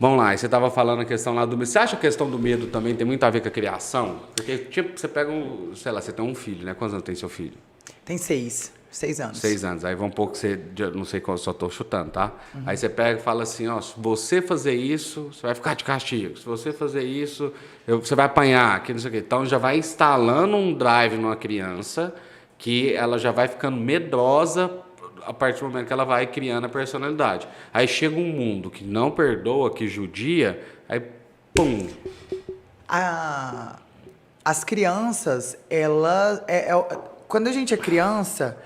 Vamos lá, e você estava falando a questão lá do medo. Você acha que a questão do medo também tem muito a ver com a criação? Porque, tipo, você pega sei lá, você tem um filho, né? Quantos anos tem seu filho? Tem 6 anos. 6 anos. Aí vamos pouco você, não sei qual, só estou chutando, tá? Aí você pega e fala assim, ó, se você fazer isso, você vai ficar de castigo. Se você fazer isso, você vai apanhar, que não sei o quê. Então já vai instalando um drive numa criança que ela já vai ficando medrosa a partir do momento que ela vai criando a personalidade. Aí chega um mundo que não perdoa, que judia, aí pum. As crianças, elas... quando a gente é criança,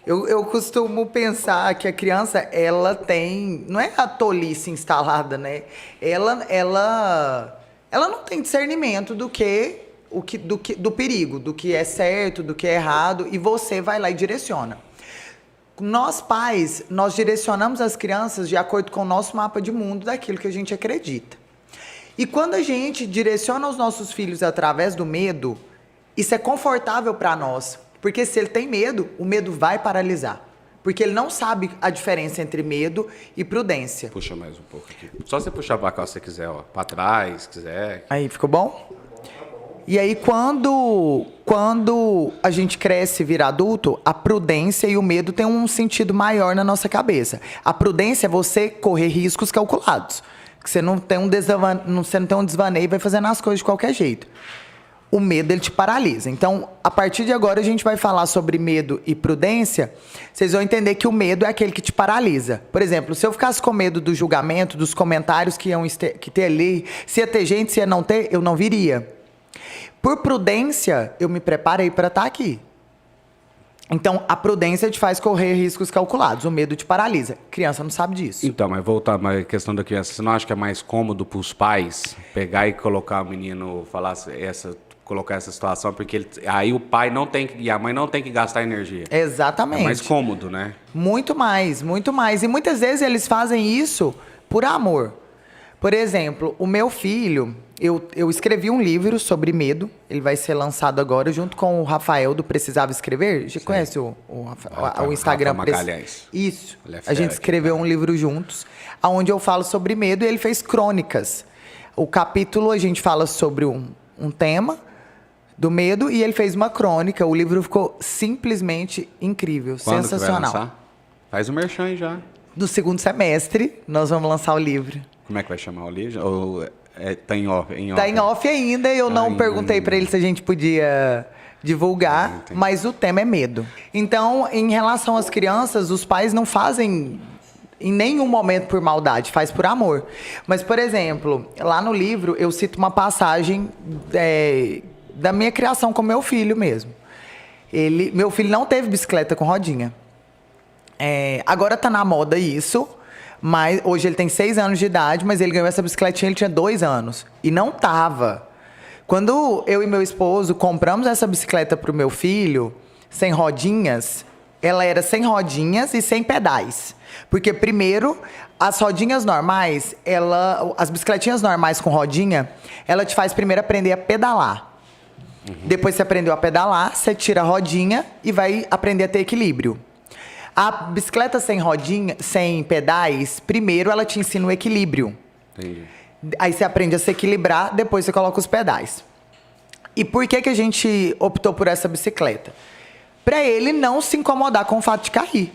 eu costumo pensar que a criança, ela tem... Não é a tolice instalada, né? Ela não tem discernimento do perigo, do que é certo, do que é errado, e você vai lá e direciona. Nós, pais, nós direcionamos as crianças de acordo com o nosso mapa de mundo daquilo que a gente acredita. E quando a gente direciona os nossos filhos através do medo, isso é confortável para nós. Porque se ele tem medo, o medo vai paralisar. Porque ele não sabe a diferença entre medo e prudência. Puxa mais um pouco aqui. Só você puxar para cá se você quiser, ó. Para trás, se quiser. Aí, ficou bom? E aí, quando a gente cresce e vira adulto, a prudência e o medo têm um sentido maior na nossa cabeça. A prudência é você correr riscos calculados. Que você não tem um desvaneio e vai fazendo as coisas de qualquer jeito. O medo, ele te paralisa. Então, a partir de agora, a gente vai falar sobre medo e prudência. Vocês vão entender que o medo é aquele que te paralisa. Por exemplo, se eu ficasse com medo do julgamento, dos comentários que ter ali, se ia ter gente, se ia não ter, eu não viria. Por prudência, eu me preparei para estar aqui. Então, a prudência te faz correr riscos calculados. O medo te paralisa. Criança não sabe disso. Então, mas voltar à questão da criança. Você não acha que é mais cômodo para os pais pegar e colocar o menino, colocar essa situação? Porque aí o pai não tem e a mãe não tem que gastar energia. Exatamente. É mais cômodo, né? Muito mais, muito mais. E muitas vezes eles fazem isso por amor. Por exemplo, o meu filho... Eu escrevi um livro sobre medo. Ele vai ser lançado agora junto com o Rafael do Precisava Escrever. Já conhece o Instagram? Rafa Magalhães. Isso. Ele é A gente escreveu um livro juntos, onde eu falo sobre medo e ele fez crônicas. O capítulo a gente fala sobre um tema do medo e ele fez uma crônica. O livro ficou simplesmente incrível, Quando sensacional. Que vai lançar? Faz o merchan aí já. No segundo semestre, nós vamos lançar o livro. Como é que vai chamar o livro? Ou tá em off? Tá em off ainda. Eu não perguntei para ele se a gente podia divulgar, mas o tema é medo. Então, em relação às crianças, os pais não fazem em nenhum momento por maldade, faz por amor. Mas, por exemplo, lá no livro eu cito uma passagem da minha criação com meu filho mesmo. Meu filho não teve bicicleta com rodinha. Agora tá na moda isso. Mas hoje ele tem 6 anos de idade, mas ele ganhou essa bicicletinha, ele tinha 2 anos. E não tava. Quando eu e meu esposo compramos essa bicicleta pro meu filho, sem rodinhas, ela era sem rodinhas e sem pedais. Porque primeiro, as rodinhas normais, as bicicletinhas normais com rodinha, ela te faz primeiro aprender a pedalar. Depois você aprendeu a pedalar, você tira a rodinha e vai aprender a ter equilíbrio. A bicicleta sem rodinha, sem pedais, primeiro ela te ensina o equilíbrio. Entendi. Aí você aprende a se equilibrar, depois você coloca os pedais. E por que a gente optou por essa bicicleta? Pra ele não se incomodar com o fato de cair.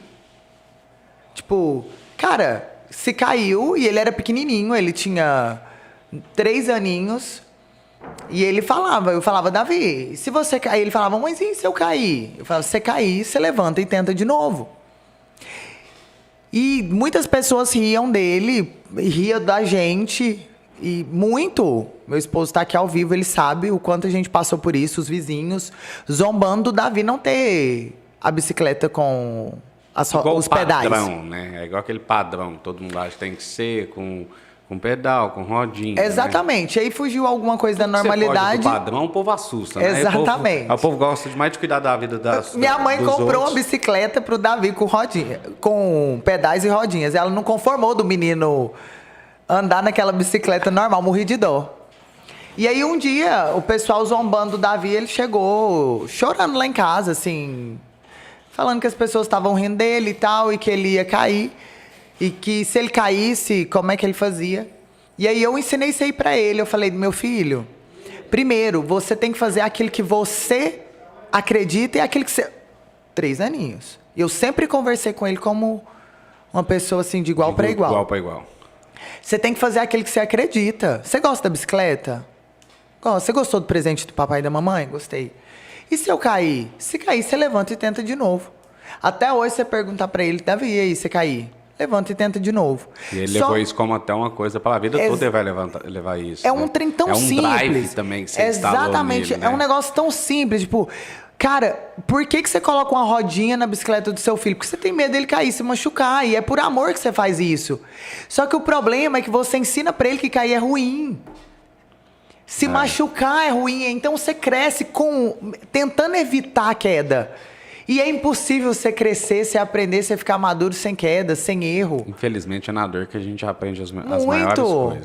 Tipo, cara, se caiu e ele era pequenininho, ele tinha 3 aninhos. E eu falava, Davi, se você cair, ele falava, mas e se eu cair? Eu falava, se você cair, você levanta e tenta de novo. E muitas pessoas riam dele, riam da gente, e muito. Meu esposo está aqui ao vivo, ele sabe o quanto a gente passou por isso, os vizinhos, zombando do Davi não ter a bicicleta com os pedais. Padrão, né? É igual aquele padrão, todo mundo acha que tem que ser com pedal, com rodinha. Exatamente. Né? Aí fugiu alguma coisa da normalidade. Você padrão, o povo assusta, né? Exatamente. O povo gosta demais de cuidar da vida Minha mãe comprou outros. uma bicicleta pro Davi com rodinha, com pedais e rodinhas. Ela não conformou do menino andar naquela bicicleta normal, morri de dó. E aí um dia, o pessoal zombando do Davi, ele chegou chorando lá em casa, assim, falando que as pessoas estavam rindo dele e tal, e que ele ia cair. E que se ele caísse, como é que ele fazia? E aí eu ensinei isso aí pra ele. Eu falei, meu filho, primeiro, você tem que fazer aquilo que você acredita e aquilo que você... 3 aninhos. Eu sempre conversei com ele como uma pessoa assim de igual para igual. Igual para igual. Você tem que fazer aquilo que você acredita. Você gosta da bicicleta? Você gostou do presente do papai e da mamãe? Gostei. E se eu cair? Se cair, você levanta e tenta de novo. Até hoje você perguntar pra ele, Davi, e aí, você cair? Levanta e tenta de novo. E ele levou isso como até uma coisa pela vida toda, ele vai levar isso. É um trem tão simples. É um drive também que você Exatamente, instalou nele, né? É um negócio tão simples, tipo... Cara, por que você coloca uma rodinha na bicicleta do seu filho? Porque você tem medo dele cair, se machucar. E é por amor que você faz isso. Só que o problema é que você ensina pra ele que cair é ruim. Se machucar é ruim. Então você cresce tentando evitar a queda. E é impossível você crescer, você aprender, você ficar maduro sem queda, sem erro. Infelizmente é na dor que a gente aprende as maiores coisas.